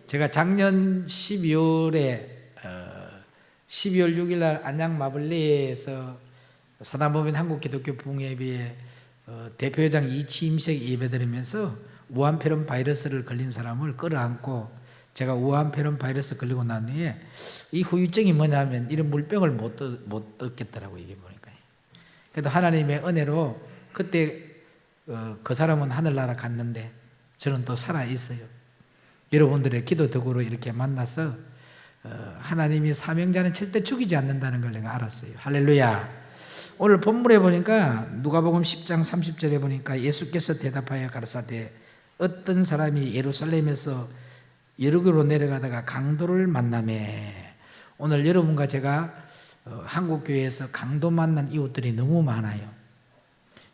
제가 작년 12월 6일 날 안양 마블레에서 사단법인 한국기독교 부흥예배에 대표회장 이치임식 예배드리면서 우한폐렴 바이러스를 걸린 사람을 끌어안고 제가 우한폐렴 바이러스 걸리고 난 후에 이 후유증이 뭐냐면 이런 물병을 못 뜯겠더라고요. 이게 보니까. 그래도 하나님의 은혜로 그때 그 사람은 하늘나라 갔는데 저는 또 살아있어요. 여러분들의 기도 덕으로 이렇게 만나서 하나님이 사명자는 절대 죽이지 않는다는 걸 내가 알았어요. 할렐루야. 오늘 본문에 보니까 누가복음 10장 30절에 보니까 예수께서 대답하여 가라사대 어떤 사람이 예루살렘에서 여리고로 내려가다가 강도를 만나매. 오늘 여러분과 제가 한국교회에서 강도 만난 이웃들이 너무 많아요.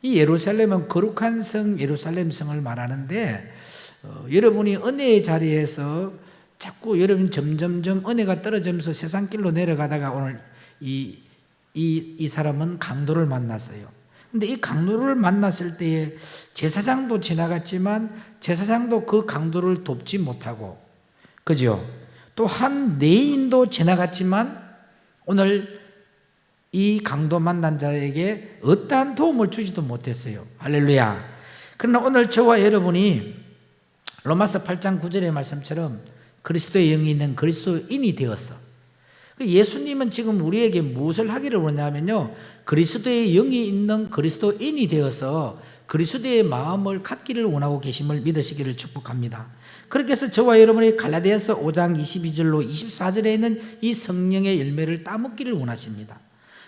이 예루살렘은 거룩한 성 예루살렘 성을 말하는데 여러분이 은혜의 자리에서 자꾸 여러분 점점점 은혜가 떨어지면서 세상 길로 내려가다가 오늘 이 사람은 강도를 만났어요. 근데 이 강도를 만났을 때에 제사장도 지나갔지만 제사장도 그 강도를 돕지 못하고, 그죠? 또 한 내인도 지나갔지만 오늘 이 강도 만난 자에게 어떠한 도움을 주지도 못했어요. 할렐루야. 그러나 오늘 저와 여러분이 로마서 8장 9절의 말씀처럼 그리스도의 영이 있는 그리스도인이 되었어. 예수님은 지금 우리에게 무엇을 하기를 원하냐면요, 그리스도의 영이 있는 그리스도인이 되어서 그리스도의 마음을 갖기를 원하고 계심을 믿으시기를 축복합니다. 그렇게 해서 저와 여러분이 갈라디아서 5장 22절로 24절에 있는 이 성령의 열매를 따먹기를 원하십니다.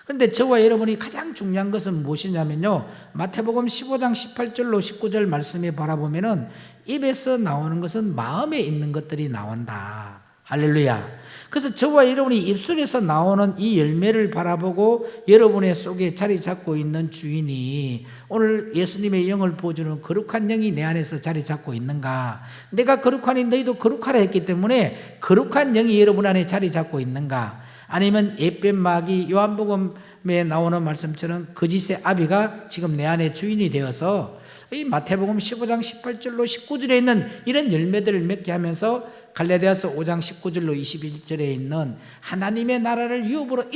그런데 저와 여러분이 가장 중요한 것은 무엇이냐면요, 마태복음 15장 18절로 19절 말씀에 바라보면은 입에서 나오는 것은 마음에 있는 것들이 나온다. 할렐루야. 그래서 저와 여러분이 입술에서 나오는 이 열매를 바라보고 여러분의 속에 자리 잡고 있는 주인이 오늘 예수님의 영을 부어주는 거룩한 영이 내 안에서 자리 잡고 있는가, 내가 거룩하니 너희도 거룩하라 했기 때문에 거룩한 영이 여러분 안에 자리 잡고 있는가, 아니면 예뱀 마귀 요한복음에 나오는 말씀처럼 거짓의 아비가 지금 내 안에 주인이 되어서 이 마태복음 15장 18절로 19절에 있는 이런 열매들을 맺게 하면서 갈라디아서 5장 19절로 21절에 있는 하나님의 나라를 유업으로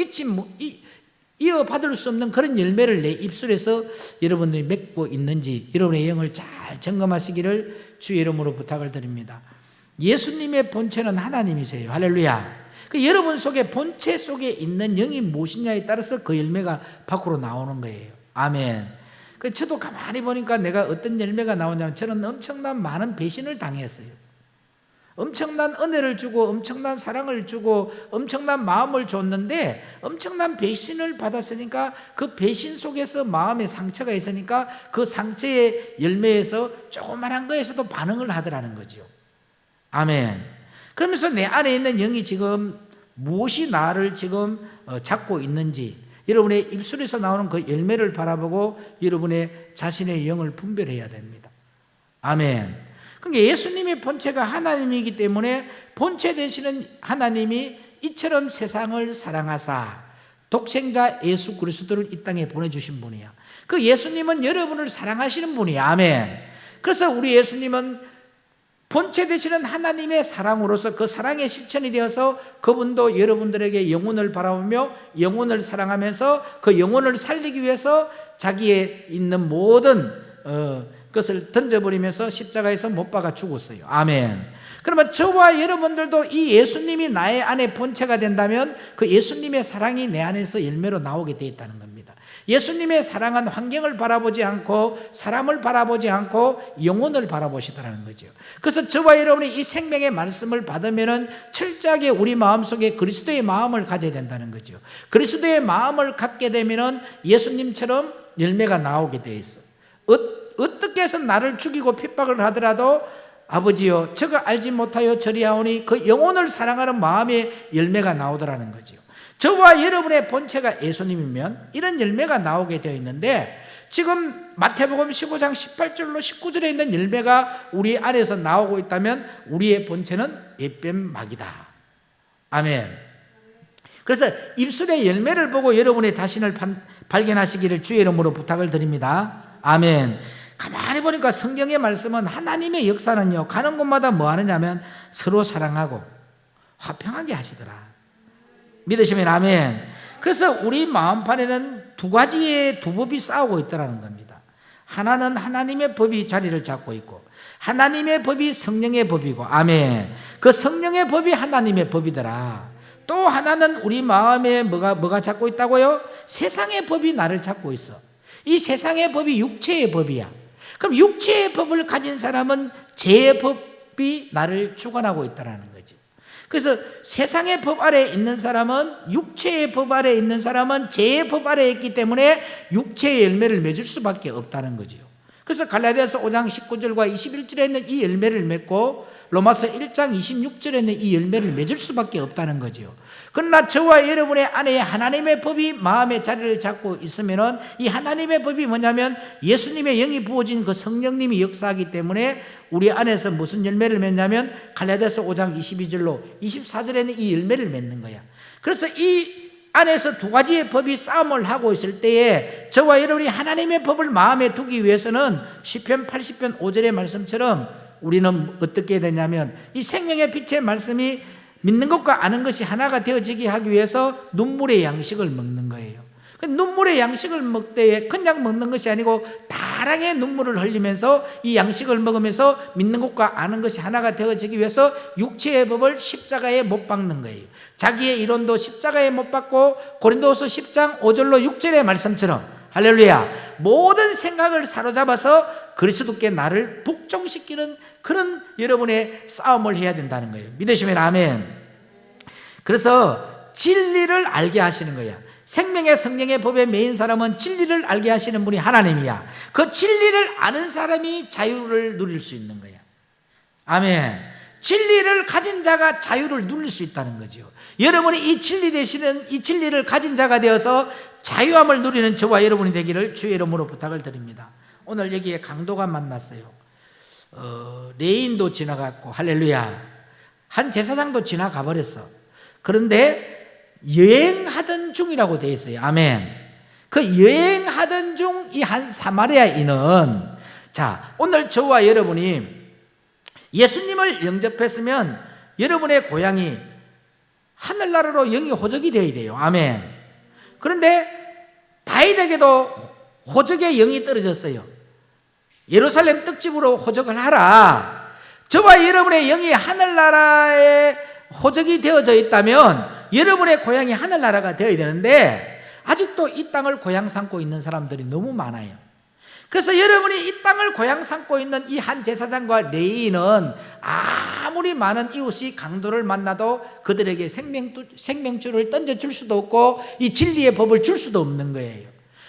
이어받을 수 없는 그런 열매를 내 입술에서 여러분들이 맺고 있는지 여러분의 영을 잘 점검하시기를 주의 이름으로 부탁을 드립니다. 예수님의 본체는 하나님이세요. 할렐루야. 그 여러분 속에 본체 속에 있는 영이 무엇이냐에 따라서 그 열매가 밖으로 나오는 거예요. 아멘. 저도 가만히 보니까 내가 어떤 열매가 나오냐면 저는 엄청난 많은 배신을 당했어요. 엄청난 은혜를 주고 엄청난 사랑을 주고 엄청난 마음을 줬는데 엄청난 배신을 받았으니까 그 배신 속에서 마음에 상처가 있으니까 그 상처의 열매에서 조그만한 거에서도 반응을 하더라는 거죠. 아멘. 그러면서 내 안에 있는 영이 지금 무엇이 나를 지금 잡고 있는지 여러분의 입술에서 나오는 그 열매를 바라보고 여러분의 자신의 영을 분별해야 됩니다. 아멘. 그러니까 예수님의 본체가 하나님이기 때문에 본체 되시는 하나님이 이처럼 세상을 사랑하사 독생자 예수 그리스도를 이 땅에 보내주신 분이야. 그 예수님은 여러분을 사랑하시는 분이야. 아멘. 그래서 우리 예수님은 본체 되시는 하나님의 사랑으로서 그 사랑의 실천이 되어서 그분도 여러분들에게 영혼을 바라보며 영혼을 사랑하면서 그 영혼을 살리기 위해서 자기의 있는 모든 것을 던져버리면서 십자가에서 못 박아 죽었어요. 아멘. 그러면 저와 여러분들도 이 예수님이 나의 안에 본체가 된다면 그 예수님의 사랑이 내 안에서 열매로 나오게 되어 있다는 겁니다. 예수님의 사랑은 환경을 바라보지 않고 사람을 바라보지 않고 영혼을 바라보시더라는 거죠. 그래서 저와 여러분이 이 생명의 말씀을 받으면 철저하게 우리 마음속에 그리스도의 마음을 가져야 된다는 거죠. 그리스도의 마음을 갖게 되면 예수님처럼 열매가 나오게 되어 있어. 어떻게 해서 나를 죽이고 핍박을 하더라도 아버지여 저가 알지 못하여 저리하오니 그 영혼을 사랑하는 마음의 열매가 나오더라는 거죠. 저와 여러분의 본체가 예수님이면 이런 열매가 나오게 되어 있는데 지금 마태복음 15장 18절로 19절에 있는 열매가 우리 안에서 나오고 있다면 우리의 본체는 예뱀 마귀다. 아멘. 그래서 입술의 열매를 보고 여러분의 자신을 발견하시기를 주의 이름으로 부탁을 드립니다. 아멘. 가만히 보니까 성경의 말씀은 하나님의 역사는요, 가는 곳마다 뭐 하느냐면 서로 사랑하고 화평하게 하시더라. 믿으시면 아멘. 그래서 우리 마음판에는 두 가지의 두 법이 싸우고 있더라는 겁니다. 하나는 하나님의 법이 자리를 잡고 있고, 하나님의 법이 성령의 법이고, 아멘. 그 성령의 법이 하나님의 법이더라. 또 하나는 우리 마음에 뭐가 잡고 있다고요? 세상의 법이 나를 잡고 있어. 이 세상의 법이 육체의 법이야. 그럼 육체의 법을 가진 사람은 죄의 법이 나를 주관하고 있다는 거지. 그래서 세상의 법 아래에 있는 사람은, 육체의 법 아래에 있는 사람은 죄의 법 아래에 있기 때문에 육체의 열매를 맺을 수밖에 없다는 거지요. 그래서 갈라디아서 5장 19절과 21절에는 이 열매를 맺고 로마서 1장 26절에는 이 열매를 맺을 수밖에 없다는 거지요. 그러나 저와 여러분의 안에 하나님의 법이 마음의 자리를 잡고 있으면은, 이 하나님의 법이 뭐냐면 예수님의 영이 부어진 그 성령님이 역사하기 때문에 우리 안에서 무슨 열매를 맺냐면 갈라디아서 5장 22절로 24절에는 이 열매를 맺는 거야. 그래서 이 안에서 두 가지의 법이 싸움을 하고 있을 때에 저와 여러분이 하나님의 법을 마음에 두기 위해서는 시편 80편 5절의 말씀처럼 우리는 어떻게 해야 되냐면, 이 생명의 빛의 말씀이 믿는 것과 아는 것이 하나가 되어지게 하기 위해서 눈물의 양식을 먹는 거예요. 그 눈물의 양식을 먹을 때에 그냥 먹는 것이 아니고 다량의 눈물을 흘리면서 이 양식을 먹으면서 믿는 것과 아는 것이 하나가 되어지기 위해서 육체의 법을 십자가에 못 박는 거예요. 자기의 이론도 십자가에 못 박고 고린도후서 10장 5절로 6절의 말씀처럼, 할렐루야, 모든 생각을 사로잡아서 그리스도께 나를 복종시키는 그런 여러분의 싸움을 해야 된다는 거예요. 믿으시면 아멘. 그래서 진리를 알게 하시는 거야. 생명의 성령의 법에 매인 사람은 진리를 알게 하시는 분이 하나님이야. 그 진리를 아는 사람이 자유를 누릴 수 있는 거야. 아멘. 진리를 가진 자가 자유를 누릴 수 있다는 거죠. 여러분이 이 진리 되시는 이 진리를 가진 자가 되어서 자유함을 누리는 저와 여러분이 되기를 주의 이름으로 부탁을 드립니다. 오늘 여기에 강도가 만났어요. 레인도 지나갔고, 할렐루야, 한 제사장도 지나가 버렸어. 그런데 여행하던 중이라고 되어 있어요. 아멘. 그 여행하던 중 이 한 사마리아인은, 자, 오늘 저와 여러분이 예수님을 영접했으면 여러분의 고향이 하늘나라로 영이 호적이 되어야 돼요. 아멘. 그런데 다윗에게도 호적의 영이 떨어졌어요. 예루살렘 떡집으로 호적을 하라. 저와 여러분의 영이 하늘나라에 호적이 되어져 있다면 여러분의 고향이 하늘나라가 되어야 되는데 아직도 이 땅을 고향 삼고 있는 사람들이 너무 많아요. 그래서 여러분이 이 땅을 고향 삼고 있는 이 한 제사장과 레위인은 아무리 많은 이웃이 강도를 만나도 그들에게 생명줄을 던져줄 수도 없고 이 진리의 법을 줄 수도 없는 거예요.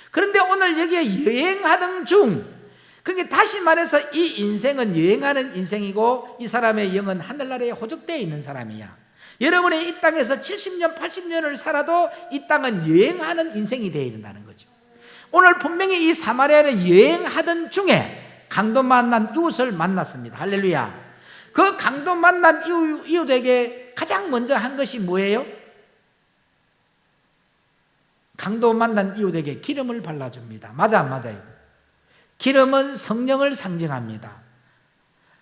그런데 오늘 여기에 여행하던 중, 그러니까 다시 말해서 이 인생은 여행하는 인생이고 이 사람의 영은 하늘나라에 호적되어 있는 사람이야. 여러분이 이 땅에서 70년 80년을 살아도 이 땅은 여행하는 인생이 되어야 된다는 거죠. 오늘 분명히 이 사마리아는 여행하던 중에 강도 만난 이웃을 만났습니다. 할렐루야. 그 강도 만난 이웃에게 가장 먼저 한 것이 뭐예요? 강도 만난 이웃에게 기름을 발라줍니다. 맞아 안 맞아요? 기름은 성령을 상징합니다.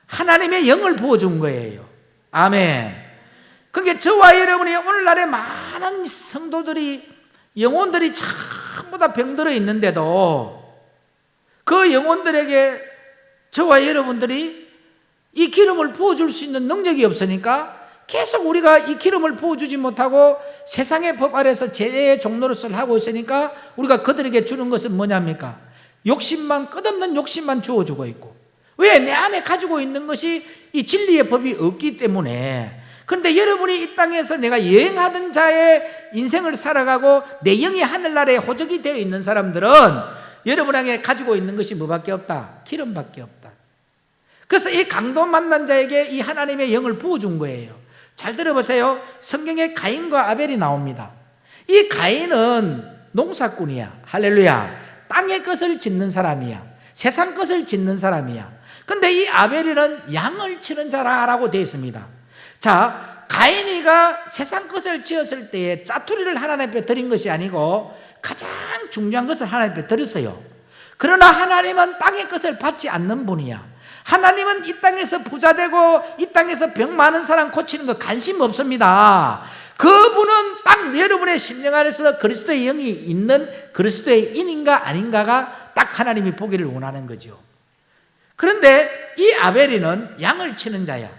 하나님의 영을 부어준 거예요. 아멘. 그러니까 저와 여러분이 오늘날에 많은 성도들이, 영혼들이 전부 다 병들어 있는데도 그 영혼들에게 저와 여러분들이 이 기름을 부어줄 수 있는 능력이 없으니까 계속 우리가 이 기름을 부어주지 못하고 세상의 법 아래서 죄의 종노릇을 하고 있으니까 우리가 그들에게 주는 것은 뭐냐입니까? 욕심만, 끝없는 욕심만 주어주고 있고, 왜? 내 안에 가지고 있는 것이 이 진리의 법이 없기 때문에. 그런데 여러분이 이 땅에서 내가 여행하던 자의 인생을 살아가고 내 영이 하늘나라에 호적이 되어 있는 사람들은 여러분에게 가지고 있는 것이 뭐밖에 없다? 기름밖에 없다. 그래서 이 강도 만난 자에게 이 하나님의 영을 부어준 거예요. 잘 들어보세요. 성경에 가인과 아벨이 나옵니다. 이 가인은 농사꾼이야. 할렐루야. 땅의 것을 짓는 사람이야. 세상 것을 짓는 사람이야. 근데 이 아벨이는 양을 치는 자라고 되어 있습니다. 자, 가인이가 세상 것을 지었을 때에 짜투리를 하나님 앞에 드린 것이 아니고 가장 중요한 것을 하나님 앞에 드렸어요. 그러나 하나님은 땅의 것을 받지 않는 분이야. 하나님은 이 땅에서 부자되고 이 땅에서 병 많은 사람 고치는 거 관심 없습니다. 그분은 딱 여러분의 심령 안에서 그리스도의 영이 있는 그리스도의 인인가 아닌가가 딱 하나님이 보기를 원하는 거죠. 그런데 이 아벨이는 양을 치는 자야.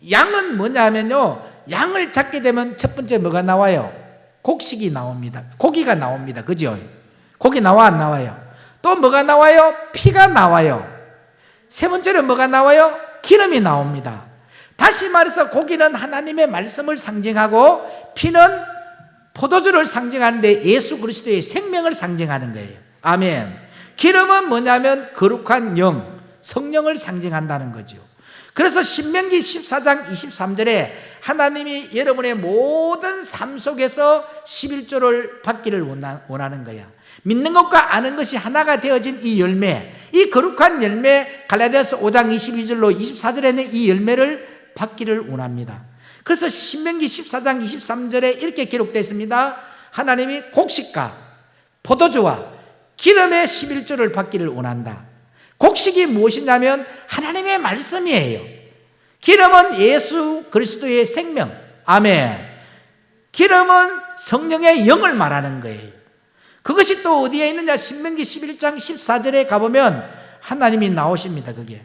양은 뭐냐면요, 양을 잡게 되면 첫 번째 뭐가 나와요? 곡식이 나옵니다. 고기가 나옵니다. 그죠? 고기 나와 안 나와요? 또 뭐가 나와요? 피가 나와요. 세 번째로 뭐가 나와요? 기름이 나옵니다. 다시 말해서 고기는 하나님의 말씀을 상징하고 피는 포도주를 상징하는데 예수 그리스도의 생명을 상징하는 거예요. 아멘. 기름은 뭐냐면 거룩한 영, 성령을 상징한다는 거죠. 그래서 신명기 14장 23절에 하나님이 여러분의 모든 삶 속에서 11조를 받기를 원하는 거야. 믿는 것과 아는 것이 하나가 되어진 이 열매, 이 거룩한 열매, 갈라디아서 5장 22절로 24절에는 이 열매를 받기를 원합니다. 그래서 신명기 14장 23절에 이렇게 기록되어 있습니다. 하나님이 곡식과 포도주와 기름의 11조를 받기를 원한다. 곡식이 무엇이냐면 하나님의 말씀이에요. 기름은 예수 그리스도의 생명. 아멘. 기름은 성령의 영을 말하는 거예요. 그것이 또 어디에 있느냐? 신명기 11장 14절에 가보면 하나님이 나오십니다. 그게.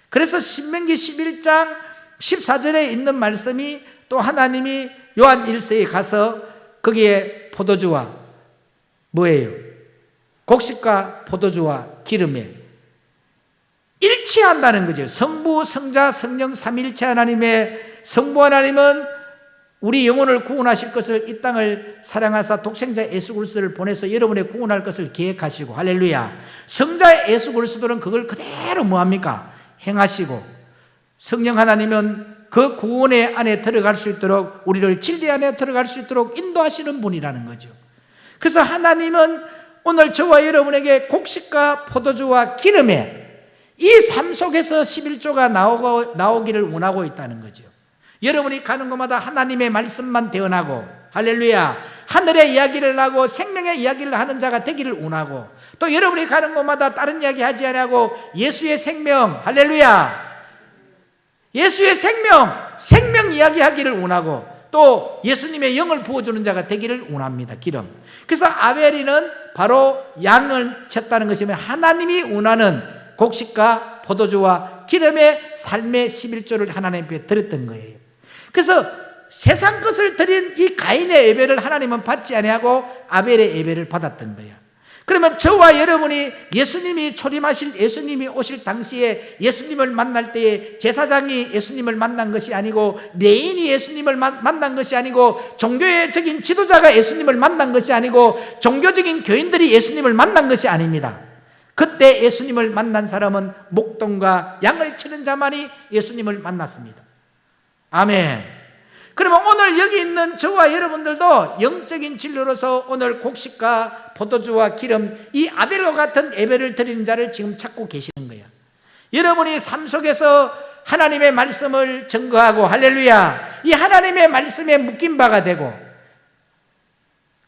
그래서 신명기 11장 14절에 있는 말씀이 또 하나님이 요한 1서에 가서 거기에 포도주와 뭐예요? 곡식과 포도주와 기름에 일치한다는 거죠. 성부, 성자, 성령 삼위일체 하나님의 성부 하나님은 우리 영혼을 구원하실 것을 이 땅을 사랑하사 독생자 예수 그리스도를 보내서 여러분의 구원할 것을 계획하시고, 할렐루야. 성자 예수 그리스도는 그걸 그대로 뭐합니까? 행하시고, 성령 하나님은 그 구원의 안에 들어갈 수 있도록 우리를 진리 안에 들어갈 수 있도록 인도하시는 분이라는 거죠. 그래서 하나님은 오늘 저와 여러분에게 곡식과 포도주와 기름에 이 삶 속에서 11조가 나오기를 원하고 있다는 거죠. 여러분이 가는 곳마다 하나님의 말씀만 대언하고, 할렐루야, 하늘의 이야기를 하고 생명의 이야기를 하는 자가 되기를 원하고, 또 여러분이 가는 곳마다 다른 이야기 하지 않고 예수의 생명, 할렐루야, 예수의 생명 이야기 하기를 원하고, 또 예수님의 영을 부어주는 자가 되기를 원합니다. 기름. 그래서 아벨이는 바로 양을 쳤다는 것이 하나님이 원하는 곡식과 포도주와 기름의 삶의 11조를 하나님 앞에 드렸던 거예요. 그래서 세상 것을 드린 이 가인의 예배를 하나님은 받지 아니하고 아벨의 예배를 받았던 거예요. 그러면 저와 여러분이 예수님이 초림하실, 예수님이 오실 당시에 예수님을 만날 때에 제사장이 예수님을 만난 것이 아니고, 레인이 예수님을 만난 것이 아니고, 종교적인 지도자가 예수님을 만난 것이 아니고, 종교적인 교인들이 예수님을 만난 것이 아닙니다. 그때 예수님을 만난 사람은 목동과 양을 치는 자만이 예수님을 만났습니다. 아멘. 그러면 오늘 여기 있는 저와 여러분들도 영적인 진로로서 오늘 곡식과 포도주와 기름, 이 아벨과 같은 예배를 드리는 자를 지금 찾고 계시는 거야. 여러분이 삶 속에서 하나님의 말씀을 증거하고, 할렐루야, 이 하나님의 말씀에 묶인 바가 되고,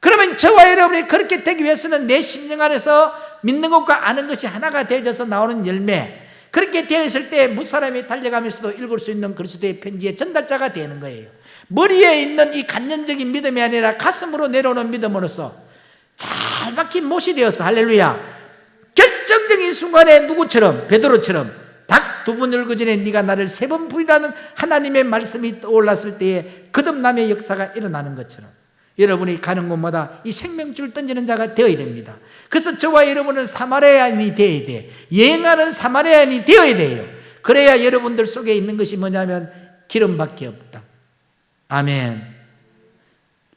그러면 저와 여러분이 그렇게 되기 위해서는 내 심령 안에서 믿는 것과 아는 것이 하나가 되어져서 나오는 열매, 그렇게 되어 있을 때 무사람이 달려가면서도 읽을 수 있는 그리스도의 편지의 전달자가 되는 거예요. 머리에 있는 이 간념적인 믿음이 아니라 가슴으로 내려오는 믿음으로써 잘 박힌 못이 되어서, 할렐루야, 결정적인 순간에 누구처럼, 베드로처럼 닭 두 번 울기 전에 네가 나를 세 번 부인하는 하나님의 말씀이 떠올랐을 때에 거듭남의 역사가 일어나는 것처럼 여러분이 가는 곳마다 이 생명줄 던지는 자가 되어야 됩니다. 그래서 저와 여러분은 사마리아인이 되어야 돼. 여행하는 사마리아인이 되어야 돼요. 그래야 여러분들 속에 있는 것이 뭐냐면 기름밖에 없다. 아멘.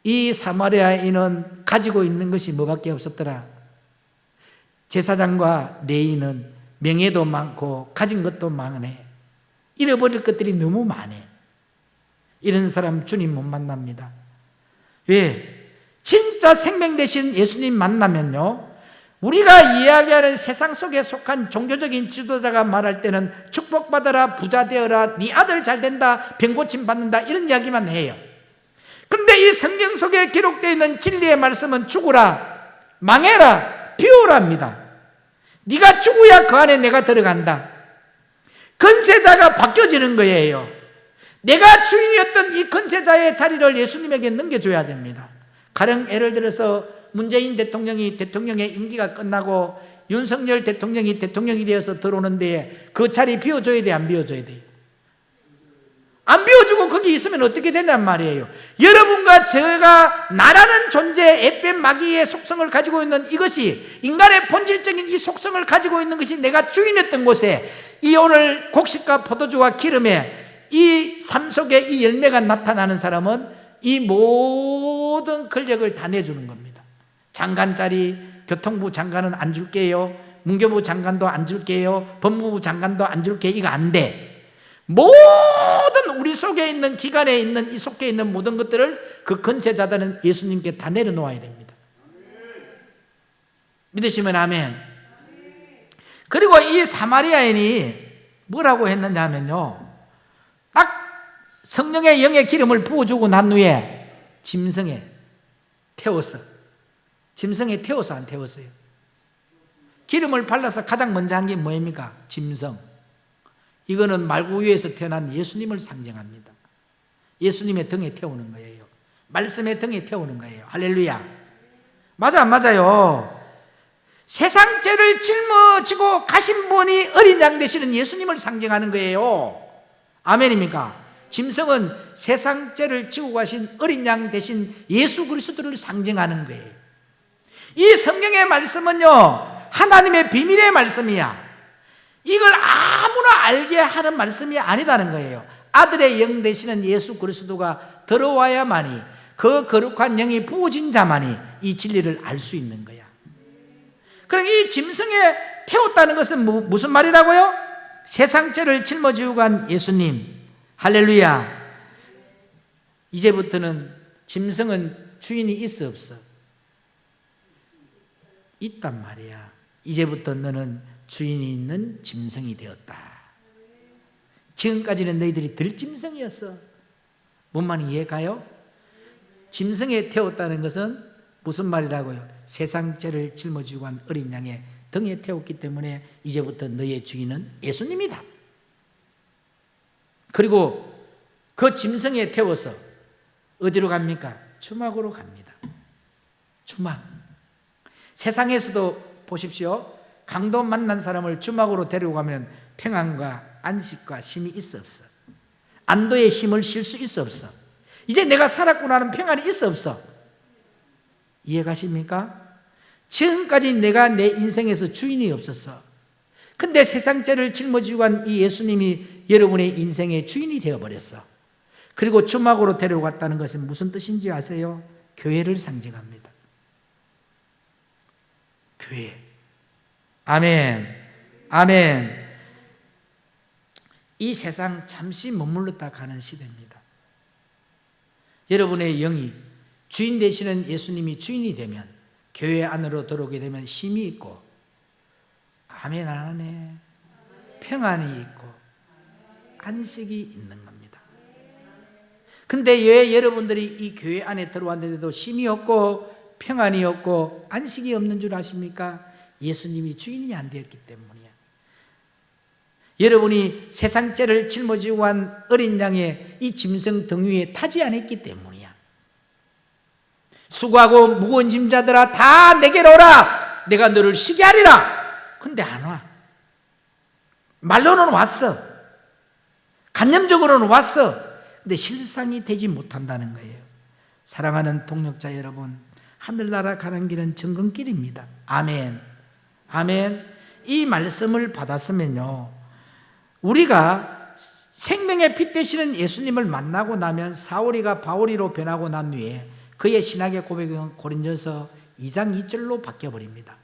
이 사마리아인은 가지고 있는 것이 뭐밖에 없었더라? 제사장과 레위인은 명예도 많고 가진 것도 많네. 잃어버릴 것들이 너무 많네. 이런 사람 주님 못 만납니다. 왜? 진짜 생명 되신 예수님 만나면요, 우리가 이야기하는 세상 속에 속한 종교적인 지도자가 말할 때는 축복받아라, 부자 되어라, 네 아들 잘 된다, 병고침 받는다, 이런 이야기만 해요. 그런데 이 성경 속에 기록되어 있는 진리의 말씀은 죽으라, 망해라, 비우랍니다. 네가 죽어야 그 안에 내가 들어간다. 건세자가 바뀌어지는 거예요. 내가 주인이었던 이 건세자의 자리를 예수님에게 넘겨줘야 됩니다. 가령 예를 들어서 문재인 대통령이 대통령의 임기가 끝나고 윤석열 대통령이 대통령이 되어서 들어오는데 그 자리 비워줘야 돼, 안 비워줘야 돼요? 안 비워주고 거기 있으면 어떻게 되냔 말이에요. 여러분과 제가 나라는 존재, 에뱀 마귀의 속성을 가지고 있는 이것이, 인간의 본질적인 이 속성을 가지고 있는 것이 내가 주인했던 곳에 이 오늘 곡식과 포도주와 기름에 이 삶 속에 이 열매가 나타나는 사람은 이 모든 권력을 다 내주는 겁니다. 장관 자리, 교통부 장관은 안 줄게요, 문교부 장관도 안 줄게요, 법무부 장관도 안 줄게, 이거 안 돼. 모든 우리 속에 있는 기관에 있는 이 속에 있는 모든 것들을 그 건세자들은 예수님께 다 내려놓아야 됩니다. 믿으시면 아멘. 그리고 이 사마리아인이 뭐라고 했느냐 하면요, 딱 성령의 영의 기름을 부어주고 난 후에 짐승에 태워서 안 태웠어요? 기름을 발라서 가장 먼저 한 게 뭐입니까? 짐승. 이거는 말구 위에서 태어난 예수님을 상징합니다. 예수님의 등에 태우는 거예요. 말씀의 등에 태우는 거예요. 할렐루야. 맞아, 안 맞아요? 세상 죄를 짊어지고 가신 분이 어린 양 되시는 예수님을 상징하는 거예요. 아멘입니까? 짐승은 세상 죄를 지고 가신 어린 양 되신 예수 그리스도를 상징하는 거예요. 이 성경의 말씀은요, 하나님의 비밀의 말씀이야. 이걸 아무나 알게 하는 말씀이 아니다는 거예요. 아들의 영 되시는 예수 그리스도가 들어와야만이, 그 거룩한 영이 부어진 자만이 이 진리를 알 수 있는 거야. 그럼 이 짐승에 태웠다는 것은 무슨 말이라고요? 세상 죄를 짊어지고 간 예수님. 할렐루야. 이제부터는 짐승은 주인이 있어 없어? 있단 말이야. 이제부터 너는 주인이 있는 짐승이 되었다. 지금까지는 너희들이 들짐승이었어. 뭔 말인지 이해가요? 짐승에 태웠다는 것은 무슨 말이라고요? 세상 죄를 짊어지고 간 어린 양의 등에 태웠기 때문에 이제부터 너의 주인은 예수님이다. 그리고 그 짐승에 태워서 어디로 갑니까? 추막으로 갑니다. 추막. 세상에서도 보십시오. 강도 만난 사람을 주막으로 데리고 가면 평안과 안식과 쉼이 있어 없어? 안도의 쉼을 쉴 수 있어 없어? 이제 내가 살았구나 하는 평안이 있어 없어? 이해가십니까? 지금까지 내가 내 인생에서 주인이 없었어. 근데 세상 죄를 짊어지고 간 이 예수님이 여러분의 인생의 주인이 되어버렸어. 그리고 주막으로 데려갔다는 것은 무슨 뜻인지 아세요? 교회를 상징합니다. 교회. 아멘. 아멘. 이 세상 잠시 머물렀다 가는 시대입니다. 여러분의 영이 주인 되시는 예수님이 주인이 되면, 교회 안으로 들어오게 되면 쉼이 있고, 아멘 안 하네, 평안이 있고 안식이 있는 겁니다. 근데 왜 여러분들이 이 교회 안에 들어왔는데도 쉼이 없고 평안이 없고 안식이 없는 줄 아십니까? 예수님이 주인이 안 되었기 때문이야. 여러분이 세상 죄를 짊어지고 간 어린 양의 이 짐승 등 위에 타지 않았기 때문이야. 수고하고 무거운 짐자들아 다 내게로 오라, 내가 너를 쉬게 하리라. 근데 안 와. 말로는 왔어. 간념적으로는 왔어. 근데 실상이 되지 못한다는 거예요. 사랑하는 동역자 여러분, 하늘나라 가는 길은 정금길입니다. 아멘. 아멘. 이 말씀을 받았으면요, 우리가 생명의 빛 되시는 예수님을 만나고 나면 사울이가 바울이로 변하고 난 후에 그의 신학의 고백은 고린도서 2장 2절로 바뀌어버립니다.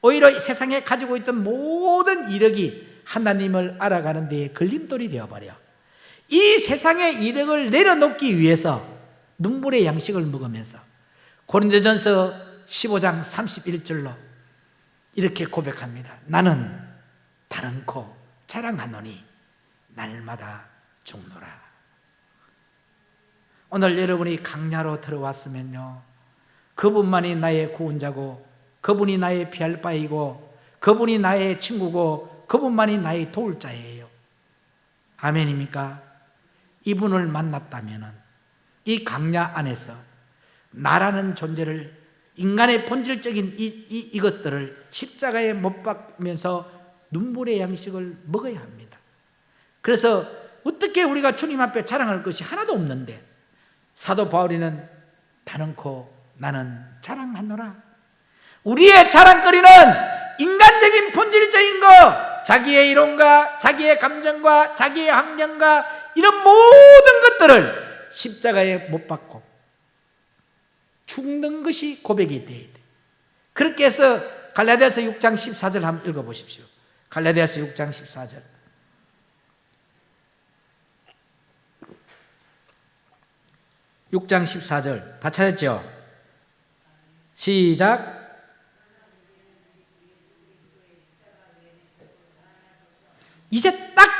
오히려 세상에 가지고 있던 모든 이력이 하나님을 알아가는 데에 걸림돌이 되어버려. 이 세상의 이력을 내려놓기 위해서 눈물의 양식을 먹으면서 고린도전서 15장 31절로 이렇게 고백합니다. 나는 다른코 자랑하노니 날마다 죽노라. 오늘 여러분이 강야로 들어왔으면요, 그분만이 나의 구원자고 그분이 나의 피할 바이고 그분이 나의 친구고 그분만이 나의 도울 자예요. 아멘입니까? 이분을 만났다면 이 강야 안에서 나라는 존재를, 인간의 본질적인 이것들을 십자가에 못 박으면서 눈물의 양식을 먹어야 합니다. 그래서 어떻게 우리가 주님 앞에 자랑할 것이 하나도 없는데 사도 바울이는 다는코 나는 자랑하노라. 우리의 자랑거리는 인간적인 본질적인 것, 자기의 이론과 자기의 감정과 자기의 환경과 이런 모든 것들을 십자가에 못 박고 죽는 것이 고백이 되어야 돼. 그렇게 해서 갈라디아서 6장 14절 한번 읽어보십시오. 갈라디아서 6장 14절. 6장 14절 다 찾았죠? 시작. 이제 딱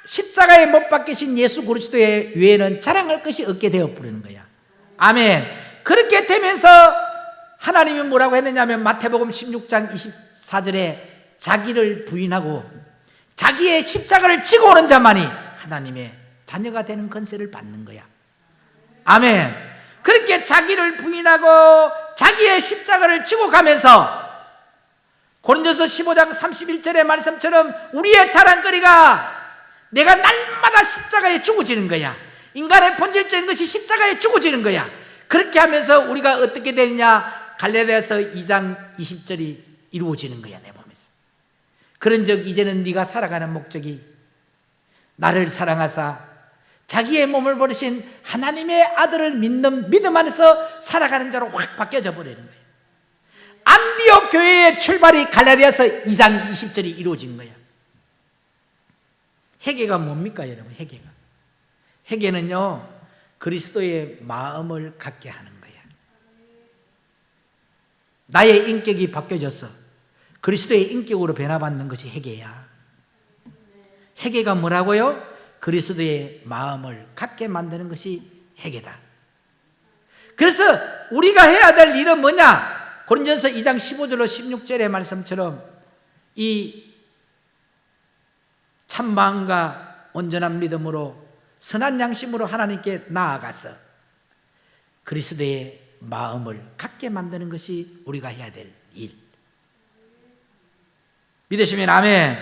십자가에 못 박히신 예수 그리스도의 외에는 자랑할 것이 없게 되어버리는 거야. 아멘. 그렇게 되면서 하나님이 뭐라고 했느냐면 마태복음 16장 24절에 자기를 부인하고 자기의 십자가를 지고 오는 자만이 하나님의 자녀가 되는 권세를 받는 거야. 아멘. 그렇게 자기를 부인하고 자기의 십자가를 지고 가면서 고린도서 15장 31절의 말씀처럼 우리의 자랑거리가 내가 날마다 십자가에 죽어지는 거야. 인간의 본질적인 것이 십자가에 죽어지는 거야. 그렇게 하면서 우리가 어떻게 되느냐, 갈라디아서 2장 20절이 이루어지는 거야, 내 몸에서. 그런즉 이제는 네가 살아가는 목적이 나를 사랑하사 자기의 몸을 버리신 하나님의 아들을 믿는 믿음 안에서 살아가는 자로 확 바뀌어져 버리는 거예요. 안디옥 교회의 출발이 갈라디아서 2장 20절이 이루어진 거야. 회개가 뭡니까, 여러분? 회개는요, 그리스도의 마음을 갖게 하는 거야. 나의 인격이 바뀌어져서 그리스도의 인격으로 변화받는 것이 회개야. 회개가 뭐라고요? 그리스도의 마음을 갖게 만드는 것이 회개다. 그래서 우리가 해야 될 일은 뭐냐? 고린도전서 2장 15절로 16절의 말씀처럼 이 참마음과 온전한 믿음으로 선한 양심으로 하나님께 나아가서 그리스도의 마음을 갖게 만드는 것이 우리가 해야 될 일. 믿으시면 아멘.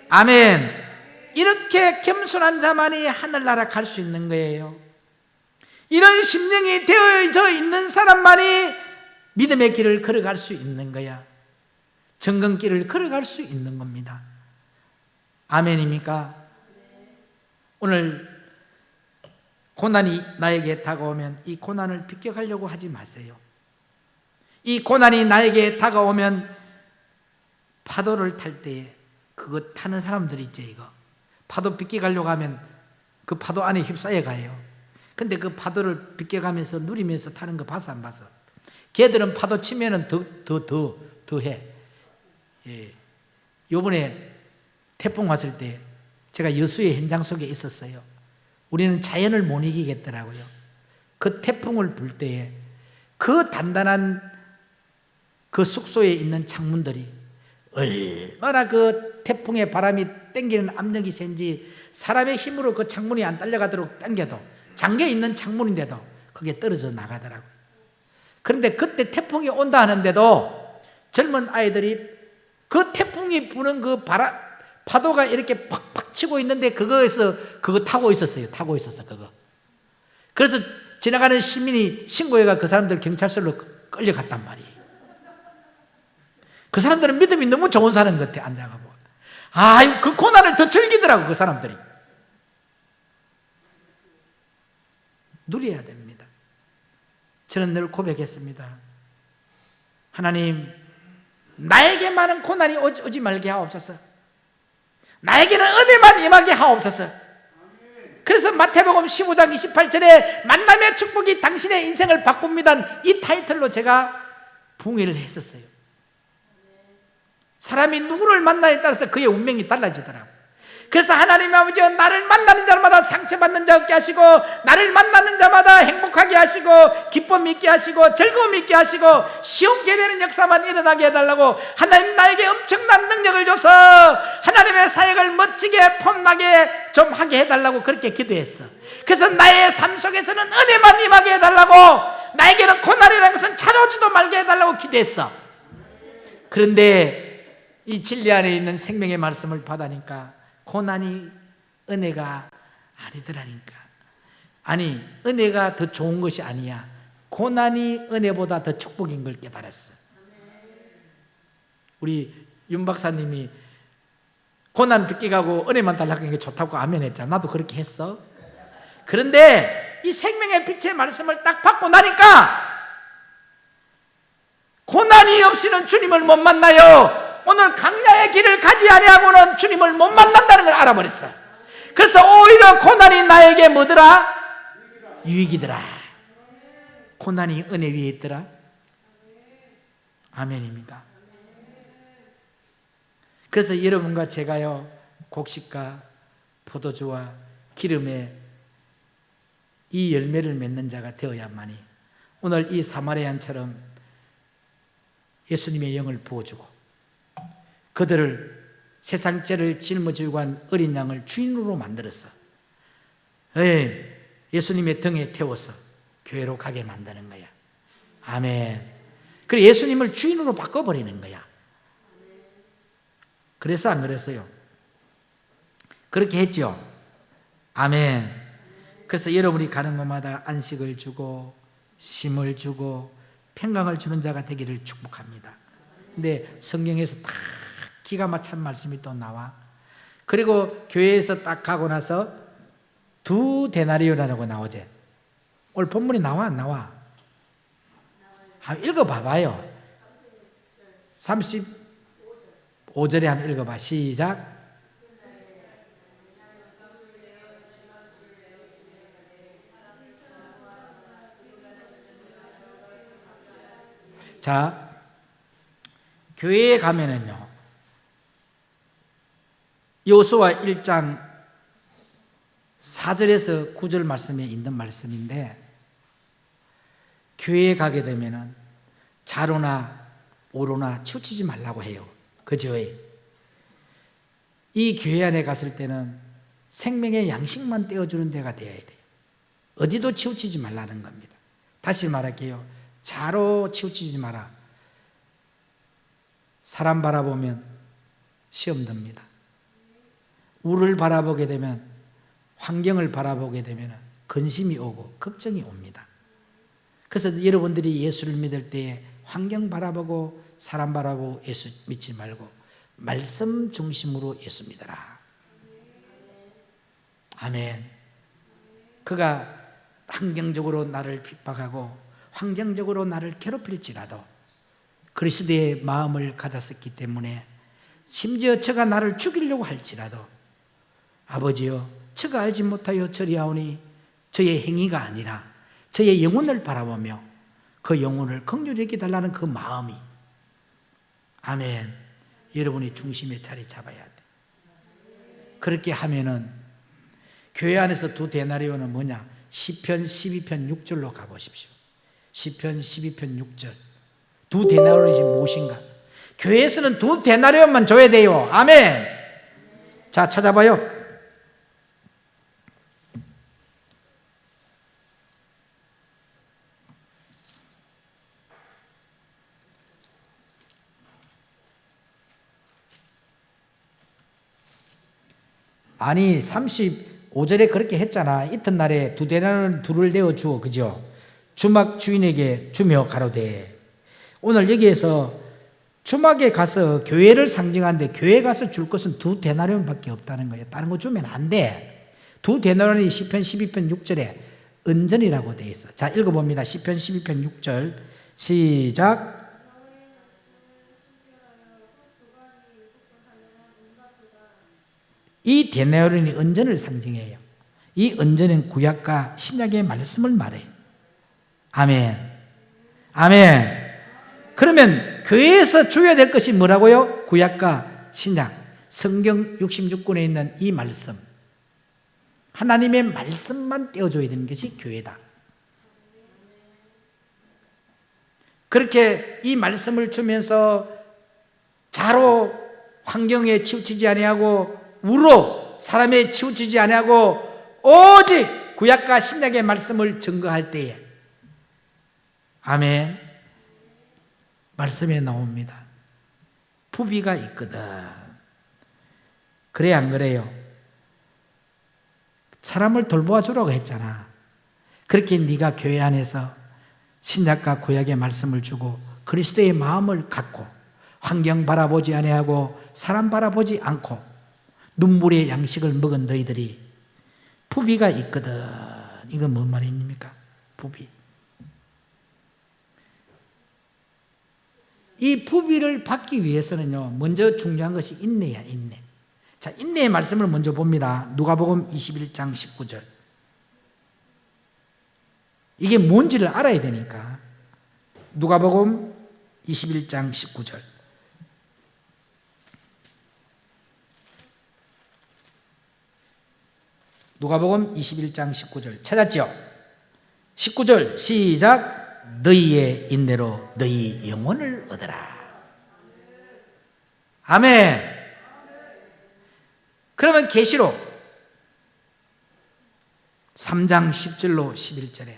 아멘. 이렇게 겸손한 자만이 하늘나라 갈 수 있는 거예요. 이런 심령이 되어져 있는 사람만이 믿음의 길을 걸어갈 수 있는 거야. 정금길을 걸어갈 수 있는 겁니다. 아멘입니까? 오늘 고난이 나에게 다가오면 이 고난을 비껴가려고 하지 마세요. 이 고난이 나에게 다가오면 파도를 탈 때에 그거 타는 사람들 있죠. 이거 파도 비껴가려고 하면 그 파도 안에 휩싸여 가요. 근데 그 파도를 비껴가면서 누리면서 타는 거 봤어, 안 봤어? 걔들은 파도 치면은 더 해. 예. 요번에 태풍 왔을 때 제가 여수의 현장 속에 있었어요. 우리는 자연을 못 이기겠더라고요. 그 태풍을 불 때에 그 단단한 그 숙소에 있는 창문들이 얼마나 그 태풍의 바람이 당기는 압력이 센지 사람의 힘으로 그 창문이 안 딸려가도록 당겨도 잠겨 있는 창문인데도 그게 떨어져 나가더라고요. 그런데 그때 태풍이 온다 하는데도 젊은 아이들이 그 태풍이 부는 그 파도가 이렇게 팍팍 치고 있는데 그거 타고 있었어요. 그거. 그래서 지나가는 시민이 신고해가 그 사람들 경찰서로 끌려갔단 말이에요. 그 사람들은 믿음이 너무 좋은 사람 같아, 앉아가고. 그 고난을 더 즐기더라고, 그 사람들이. 누려야 됩니다. 저는 늘 고백했습니다. 하나님, 나에게 많은 고난이 오지 말게 하옵소서. 나에게는 은혜만 임하게 하옵소서. 그래서 마태복음 15장 28절에 만남의 축복이 당신의 인생을 바꿉니다, 이 타이틀로 제가 붕해를 했었어요. 사람이 누구를 만나에 따라서 그의 운명이 달라지더라고요. 그래서 하나님 아버지가 나를 만나는 자마다 상처받는 자 없게 하시고, 나를 만나는 자마다 행복하게 하시고, 기쁨 있게 하시고, 즐거움 있게 하시고, 시험케 되는 역사만 일어나게 해달라고 하나님 나에게 엄청난 능력 하나님의 사역을 멋지게 폼나게 좀 하게 해달라고 그렇게 기도했어. 그래서 나의 삶 속에서는 은혜만 임하게 해달라고, 나에게는 고난이라는 것은 찾아오지도 말게 해달라고 기도했어. 그런데 이 진리 안에 있는 생명의 말씀을 받으니까 고난이 은혜가 아니더라니까. 아니, 은혜가 더 좋은 것이 아니야. 고난이 은혜보다 더 축복인 걸 깨달았어. 우리 윤 박사님이 고난 듣기 가고 은혜만 달라고 하는 게 좋다고 아멘 했잖아. 나도 그렇게 했어. 그런데 이 생명의 빛의 말씀을 딱 받고 나니까 고난이 없이는 주님을 못 만나요. 오늘 강야의 길을 가지 아니하고는 주님을 못 만난다는 걸 알아버렸어. 그래서 오히려 고난이 나에게 뭐더라? 유익이더라. 고난이 은혜 위에 있더라. 아멘입니까? 그래서 여러분과 제가요, 곡식과 포도주와 기름에 이 열매를 맺는 자가 되어야만이 오늘 이 사마리아인처럼 예수님의 영을 부어주고 그들을 세상 죄를 짊어지고 한 어린 양을 주인으로 만들어서 예수님의 등에 태워서 교회로 가게 만드는 거야. 아멘. 그래, 예수님을 주인으로 바꿔버리는 거야. 그래서 안 그랬어요? 그렇게 했죠. 아멘. 그래서 여러분이 가는 곳마다 안식을 주고 쉼을 주고 평강을 주는 자가 되기를 축복합니다. 근데 성경에서 딱 기가 막힌 말씀이 또 나와. 그리고 교회에서 딱 가고 나서 2데나리온이라고 나오지. 오늘 본문이 나와 안 나와? 한번 읽어봐봐요. 35절에 한번 읽어봐. 시작. 자, 교회에 가면은요, 여호수아 1장 4절에서 9절 말씀에 있는 말씀인데, 교회에 가게 되면은 좌로나 우로나 치우치지 말라고 해요. 그죠? 이 교회 안에 갔을 때는 생명의 양식만 떼어주는 데가 되어야 돼요. 어디도 치우치지 말라는 겁니다. 다시 말할게요. 좌로 치우치지 마라. 사람 바라보면 시험 듭니다. 우를 바라보게 되면, 환경을 바라보게 되면 근심이 오고 걱정이 옵니다. 그래서 여러분들이 예수를 믿을 때에 환경 바라보고 사람 바라보고 예수 믿지 말고 말씀 중심으로 예수 믿어라. 아멘. 그가 환경적으로 나를 핍박하고 환경적으로 나를 괴롭힐지라도 그리스도의 마음을 가졌었기 때문에, 심지어 저가 나를 죽이려고 할지라도 아버지여, 저가 알지 못하여 저리하오니 저의 행위가 아니라 저의 영혼을 바라보며 그 영혼을 긍휼히 여기달라는 그 마음이, 아멘, 여러분이 중심에 자리 잡아야 돼. 그렇게 하면은 교회 안에서 2데나리온은 뭐냐? 시편 12편 6절로 가보십시오. 시편 12편 6절. 2데나리온이 무엇인가? 교회에서는 2데나리온만 줘야 돼요. 아멘. 자, 찾아봐요. 아니, 35절에 그렇게 했잖아. 이튿날에 2데나리온 둘을 내어 주어, 그죠? 주막 주인에게 주며 가로되. 오늘 여기에서 주막에 가서 교회를 상징하는데, 교회 가서 줄 것은 2데나리온밖에 없다는 거예요. 다른 거 주면 안 돼. 2데나리온이 시편 12편 6절에 은전이라고 되어 있어. 자, 읽어봅니다. 시편 12편 6절 시작. 이 데나리온이 은전을 상징해요. 이 은전은 구약과 신약의 말씀을 말해요. 아멘. 아멘. 그러면 교회에서 줘야 될 것이 뭐라고요? 구약과 신약, 성경 66권에 있는 이 말씀, 하나님의 말씀만 떼어줘야 되는 것이 교회다. 그렇게 이 말씀을 주면서 자로 환경에 치우치지 아니하고 우로 사람에 치우치지 아니하고 오직 구약과 신약의 말씀을 증거할 때에, 아멘, 말씀에 나옵니다. 부비가 있거든. 그래 안 그래요? 사람을 돌보아 주라고 했잖아. 그렇게 네가 교회 안에서 신약과 구약의 말씀을 주고 그리스도의 마음을 갖고 환경 바라보지 아니하고 사람 바라보지 않고 눈물의 양식을 먹은 너희들이 부비가 있거든. 이건 뭔 말입니까? 부비. 이 부비를 받기 위해서는요, 먼저 중요한 것이 인내야, 인내. 자, 인내의 말씀을 먼저 봅니다. 누가복음 21장 19절. 이게 뭔지를 알아야 되니까. 누가복음 21장 19절. 누가복음 21장 19절 찾았죠? 19절 시작. 너희의 인내로 너희 영혼을 얻어라. 아멘. 그러면 계시록 3장 10절로 11절에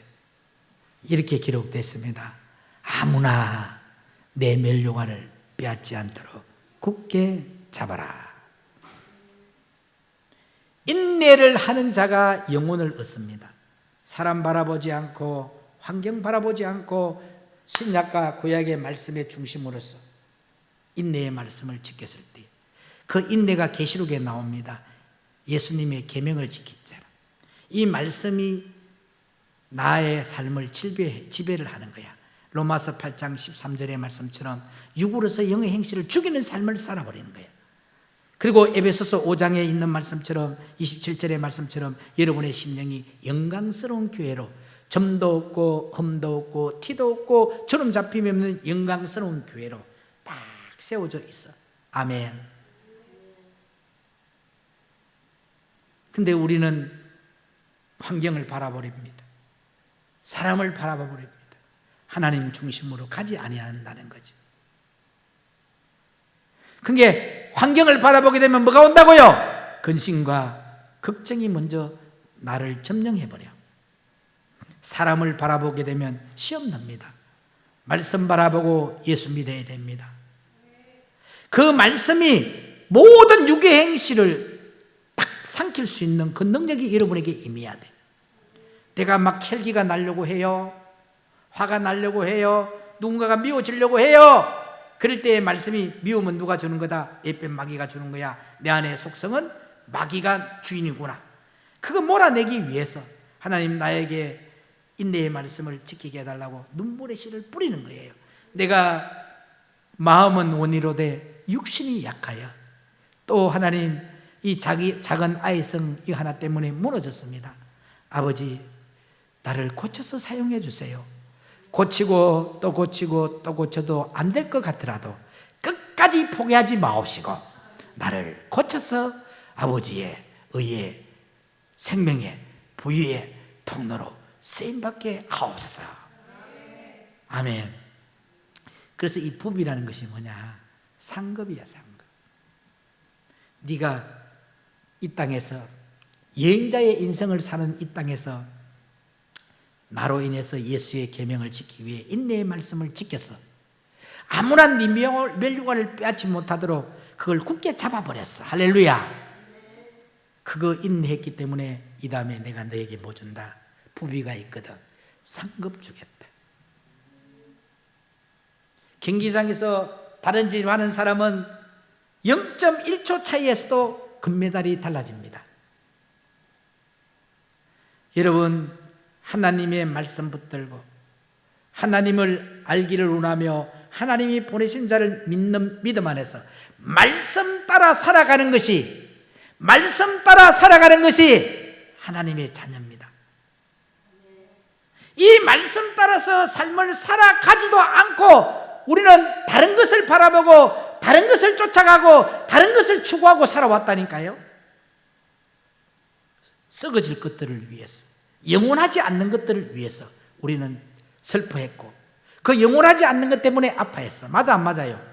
이렇게 기록됐습니다. 아무나 내 멸류관을 빼앗지 않도록 굳게 잡아라. 인내를 하는 자가 영혼을 얻습니다. 사람 바라보지 않고 환경 바라보지 않고 신약과 구약의 말씀의 중심으로서 인내의 말씀을 지켰을 때 그 인내가 계시록에 나옵니다. 예수님의 계명을 지키잖아. 이 말씀이 나의 삶을 지배를 하는 거야. 로마서 8장 13절의 말씀처럼 육으로서 영의 행실을 죽이는 삶을 살아버리는 거야. 그리고 에베소서 5장에 있는 말씀처럼 27절의 말씀처럼 여러분의 심령이 영광스러운 교회로 점도 없고 흠도 없고 티도 없고 주름 잡힘이 없는 영광스러운 교회로 딱 세워져 있어. 아멘. 근데 우리는 환경을 바라버립니다. 사람을 바라버립니다. 하나님 중심으로 가지 아니한다는 거죠. 그게 환경을 바라보게 되면 뭐가 온다고요? 근심과 걱정이 먼저 나를 점령해버려. 사람을 바라보게 되면 시험 납니다. 말씀 바라보고 예수 믿어야 됩니다. 그 말씀이 모든 육의 행실을 딱 삼킬 수 있는 그 능력이 여러분에게 임해야 돼. 내가 막 혈기가 나려고 해요. 화가 나려고 해요. 누군가가 미워지려고 해요. 그럴 때의 말씀이 미움은 누가 주는 거다? 예쁜 마귀가 주는 거야. 내 안의 속성은 마귀가 주인이구나. 그거 몰아내기 위해서 하나님 나에게 인내의 말씀을 지키게 해달라고 눈물의 씨를 뿌리는 거예요. 내가 마음은 원이로되 육신이 약하여 또 하나님 이 작은 아이성 이 하나 때문에 무너졌습니다. 아버지 나를 고쳐서 사용해 주세요. 고치고 또 고치고 또 고쳐도 안 될 것 같더라도 끝까지 포기하지 마옵시고 나를 고쳐서 아버지의 의의 생명의 부유의 통로로 쓰임받게 하옵소서. 아멘. 그래서 이 부비라는 것이 뭐냐? 상급이야, 상급. 네가 이 땅에서 여행자의 인생을 사는 이 땅에서 나로 인해서 예수의 계명을 지키기 위해 인내의 말씀을 지켜서 아무나 네 멸류관을 빼앗지 못하도록 그걸 굳게 잡아버렸어. 할렐루야. 그거 인내했기 때문에 이 다음에 내가 너에게 뭐 준다? 부비가 있거든. 상급 주겠다. 경기장에서 다른 집 하는 사람은 0.1초 차이에서도 금메달이 달라집니다. 여러분 하나님의 말씀 붙들고 하나님을 알기를 원하며 하나님이 보내신 자를 믿는 믿음 안에서 말씀 따라 살아가는 것이 하나님의 자녀입니다. 이 말씀 따라서 삶을 살아가지도 않고 우리는 다른 것을 바라보고 다른 것을 쫓아가고 다른 것을 추구하고 살아왔다니까요. 썩어질 것들을 위해서, 영원하지 않는 것들을 위해서 우리는 슬퍼했고 그 영원하지 않는 것 때문에 아파했어. 맞아 안 맞아요?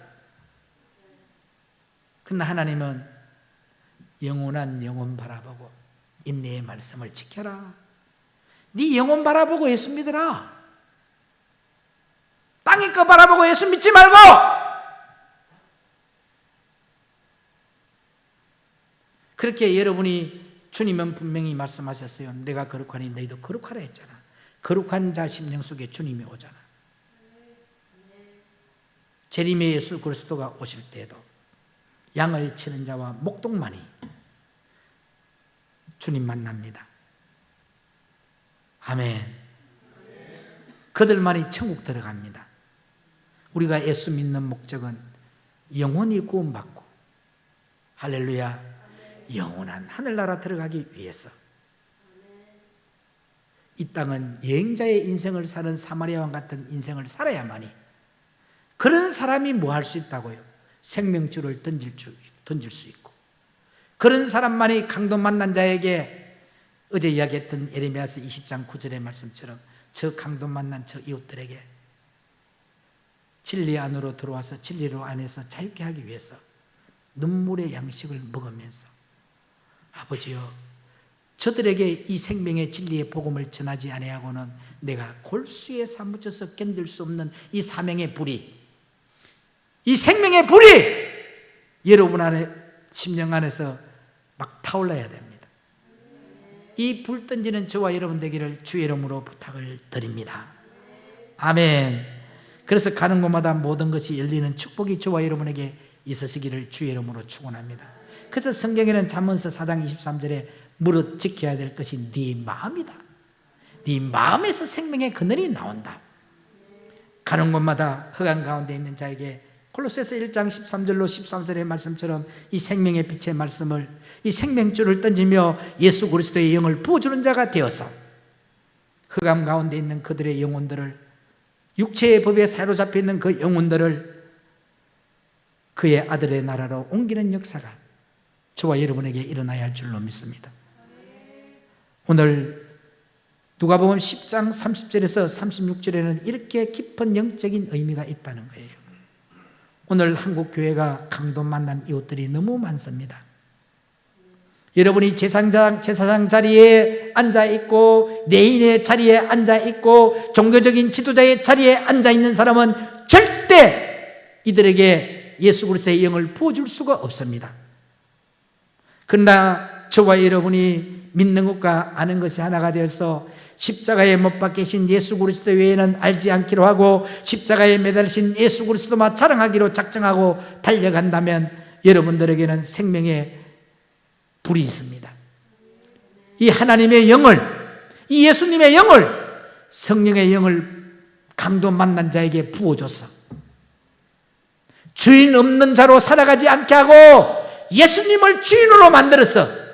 그러나 하나님은 영원한 영혼 바라보고 인내의 말씀을 지켜라. 네 영혼 바라보고 예수 믿어라. 땅의 거 바라보고 예수 믿지 말고 그렇게 여러분이 주님은 분명히 말씀하셨어요. 내가 거룩하니 너희도 거룩하라 했잖아. 거룩한 자 심령 속에 주님이 오잖아. 재림의 예수 그리스도가 오실 때에도 양을 치는 자와 목동만이 주님 만납니다. 아멘. 그들만이 천국 들어갑니다. 우리가 예수 믿는 목적은 영혼이 구원받고 할렐루야 영원한 하늘나라 들어가기 위해서 이 땅은 여행자의 인생을 사는 사마리아와 같은 인생을 살아야만이 그런 사람이 뭐 할 수 있다고요? 생명줄을 던질 수 있고 그런 사람만이 강도 만난 자에게 어제 이야기했던 예레미야서 20장 9절의 말씀처럼 저 강도 만난 저 이웃들에게 진리 안으로 들어와서 진리로 안에서 자유케 하기 위해서 눈물의 양식을 먹으면서 아버지여 저들에게 이 생명의 진리의 복음을 전하지 아니하고는 내가 골수에 사무쳐서 견딜 수 없는 이 사명의 불이 이 생명의 불이 여러분 안에 심령 안에서 막 타올라야 됩니다. 이 불 던지는 저와 여러분 되기를 주의 이름으로 부탁을 드립니다. 아멘. 그래서 가는 곳마다 모든 것이 열리는 축복이 저와 여러분에게 있으시기를 주의 이름으로 축원합니다. 그래서 성경에는 잠언서 4장 23절에 무릇 지켜야 될 것이 네 마음이다. 네 마음에서 생명의 그늘이 나온다. 가는 곳마다 흑암 가운데 있는 자에게 골로새서 1장 13절로 13절의 말씀처럼 이 생명의 빛의 말씀을 이 생명줄을 던지며 예수 그리스도의 영을 부어주는 자가 되어서 흑암 가운데 있는 그들의 영혼들을 육체의 법에 사로잡혀 있는 그 영혼들을 그의 아들의 나라로 옮기는 역사가 저와 여러분에게 일어나야 할 줄로 믿습니다. 오늘 누가복음 10장 30절에서 36절에는 이렇게 깊은 영적인 의미가 있다는 거예요. 오늘 한국 교회가 강도 만난 이웃들이 너무 많습니다. 여러분이 제사장 자리에 앉아있고 내인의 자리에 앉아있고 종교적인 지도자의 자리에 앉아있는 사람은 절대 이들에게 예수 그리스도의 영을 부어줄 수가 없습니다. 그러나 저와 여러분이 믿는 것과 아는 것이 하나가 되어서 십자가에 못 박히신 예수 그리스도 외에는 알지 않기로 하고 십자가에 매달리신 예수 그리스도만 자랑하기로 작정하고 달려간다면 여러분들에게는 생명의 불이 있습니다. 이 하나님의 영을, 이 예수님의 영을, 성령의 영을 강도 만난 자에게 부어줬어. 주인 없는 자로 살아가지 않게 하고 예수님을 주인으로 만들었어.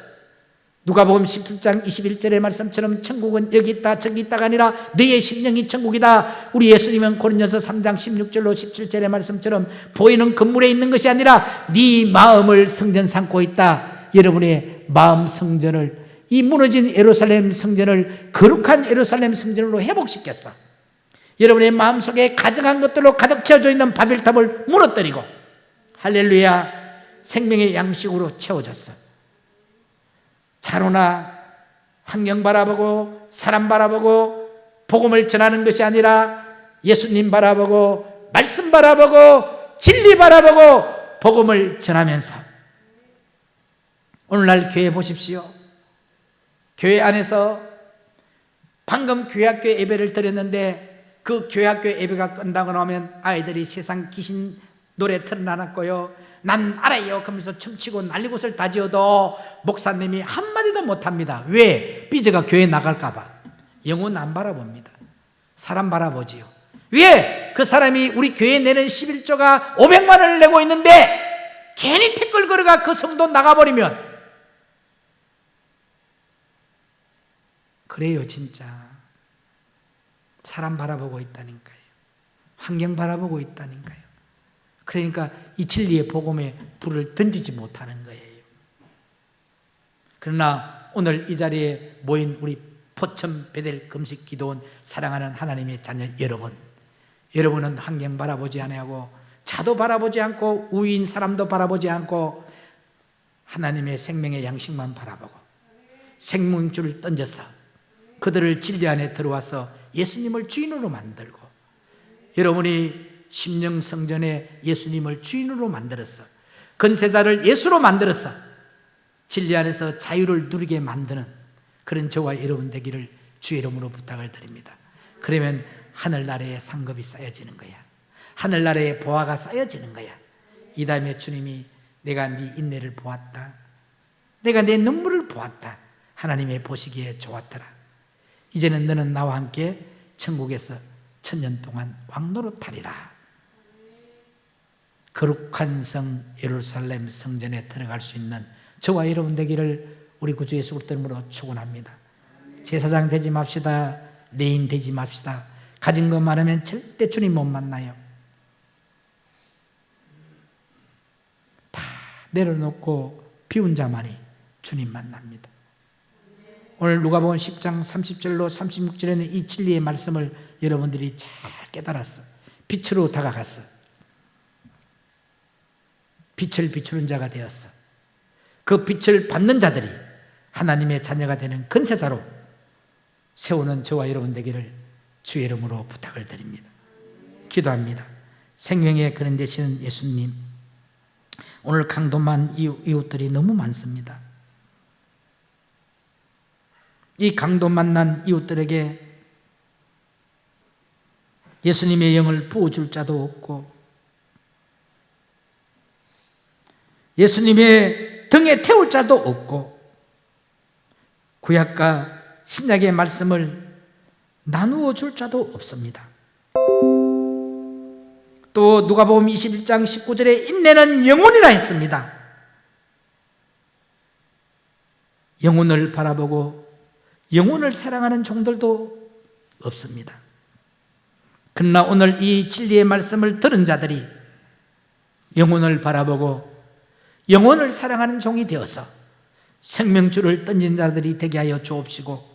누가복음 17장 21절의 말씀처럼 천국은 여기 있다 저기 있다가 아니라 너의 심령이 천국이다. 우리 예수님은 고린도서 3장 16절로 17절의 말씀처럼 보이는 건물에 있는 것이 아니라 네 마음을 성전 삼고 있다. 여러분의 마음 성전을, 이 무너진 예루살렘 성전을 거룩한 예루살렘 성전으로 회복시켰어. 여러분의 마음속에 가증한 것들로 가득 채워져 있는 바벨탑을 무너뜨리고 할렐루야 생명의 양식으로 채워졌어. 자로나 환경 바라보고 사람 바라보고 복음을 전하는 것이 아니라 예수님 바라보고 말씀 바라보고 진리 바라보고 복음을 전하면서 오늘날 교회 보십시오. 교회 안에서 방금 교회학교 예배를 드렸는데 그 교회학교 예배가 끝나고 나면 아이들이 세상 귀신 노래 틀어놨고요. 난 알아요 그러면서 춤추고 난리굿을 다 지어도 목사님이 한마디도 못합니다. 왜? 삐져가 교회 나갈까 봐. 영혼 안 바라봅니다. 사람 바라보지요. 왜? 그 사람이 우리 교회에 내는 11조가 500만 원을 내고 있는데 괜히 댓글 걸어가 그 성도 나가버리면 그래요. 진짜 사람 바라보고 있다니까요. 환경 바라보고 있다니까요. 그러니까 이 진리의 복음에 불을 던지지 못하는 거예요. 그러나 오늘 이 자리에 모인 우리 포천 베델 금식 기도원 사랑하는 하나님의 자녀 여러분, 여러분은 환경 바라보지 아니하고 자도 바라보지 않고 우위인 사람도 바라보지 않고 하나님의 생명의 양식만 바라보고 생명줄을 던져서 그들을 진리 안에 들어와서 예수님을 주인으로 만들고, 여러분이 심령성전에 예수님을 주인으로 만들어서 건세자를 예수로 만들어서 진리 안에서 자유를 누리게 만드는 그런 저와 여러분 되기를 주의 이름으로 부탁을 드립니다. 그러면 하늘나라의 상급이 쌓여지는 거야. 하늘나라의 보화가 쌓여지는 거야. 이 다음에 주님이 내가 네 인내를 보았다, 내가 내 눈물을 보았다, 하나님의 보시기에 좋았더라. 이제는 너는 나와 함께 천국에서 1000년 동안 왕노릇하리라. 거룩한 성 예루살렘 성전에 들어갈 수 있는 저와 여러분 되기를 우리 구주 예수 그리스도 이름으로 축원합니다. 제사장 되지 맙시다. 레인 되지 맙시다. 가진 것 많으면 절대 주님 못 만나요. 다 내려놓고 비운 자만이 주님 만납니다. 오늘 누가복음 10장 30절로 36절에는 이 진리의 말씀을 여러분들이 잘 깨달았어. 빛으로 다가갔어. 빛을 비추는 자가 되었어. 그 빛을 받는 자들이 하나님의 자녀가 되는 건세자로 세우는 저와 여러분 되기를 주의 이름으로 부탁을 드립니다. 기도합니다. 생명의 근원 되시는 예수님, 오늘 강도만 이웃들이 너무 많습니다. 이 강도 만난 이웃들에게 예수님의 영을 부어줄 자도 없고 예수님의 등에 태울 자도 없고 구약과 신약의 말씀을 나누어 줄 자도 없습니다. 또 누가복음 21장 19절에 인내는 영혼이라 했습니다. 영혼을 바라보고 영혼을 사랑하는 종들도 없습니다. 그러나 오늘 이 진리의 말씀을 들은 자들이 영혼을 바라보고 영혼을 사랑하는 종이 되어서 생명줄을 던진 자들이 되게 하여 주옵시고,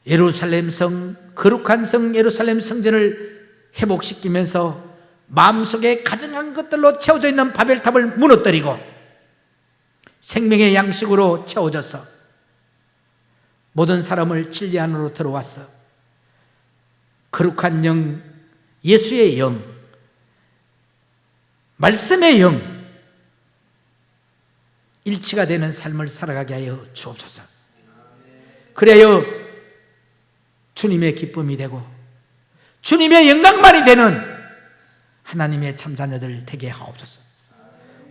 예루살렘 성, 거룩한 성 예루살렘 성전을 회복시키면서 마음속에 가증한 것들로 채워져 있는 바벨탑을 무너뜨리고 생명의 양식으로 채워져서 모든 사람을 진리 안으로 들어와서 거룩한 영, 예수의 영, 말씀의 영, 일치가 되는 삶을 살아가게 하여 주옵소서. 그래야 주님의 기쁨이 되고 주님의 영광만이 되는 하나님의 참자녀들 되게 하옵소서.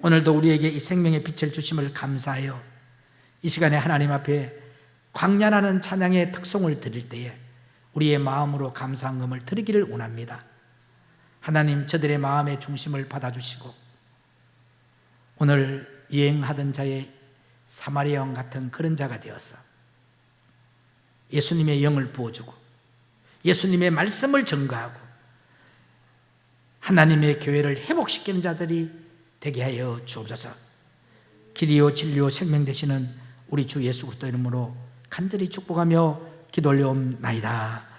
오늘도 우리에게 이 생명의 빛을 주심을 감사하여 이 시간에 하나님 앞에 광야라는 찬양의 특송을 드릴 때에 우리의 마음으로 감사함을 드리기를 원합니다. 하나님, 저들의 마음의 중심을 받아주시고 오늘 여행하던 자의 사마리아 왕 같은 그런 자가 되어서 예수님의 영을 부어주고 예수님의 말씀을 전가하고 하나님의 교회를 회복시키는 자들이 되게 하여 주옵소서. 길이요 진리요 생명 되시는 우리 주 예수 그리스도 이름으로 간절히 축복하며 기도 올려옵나이다.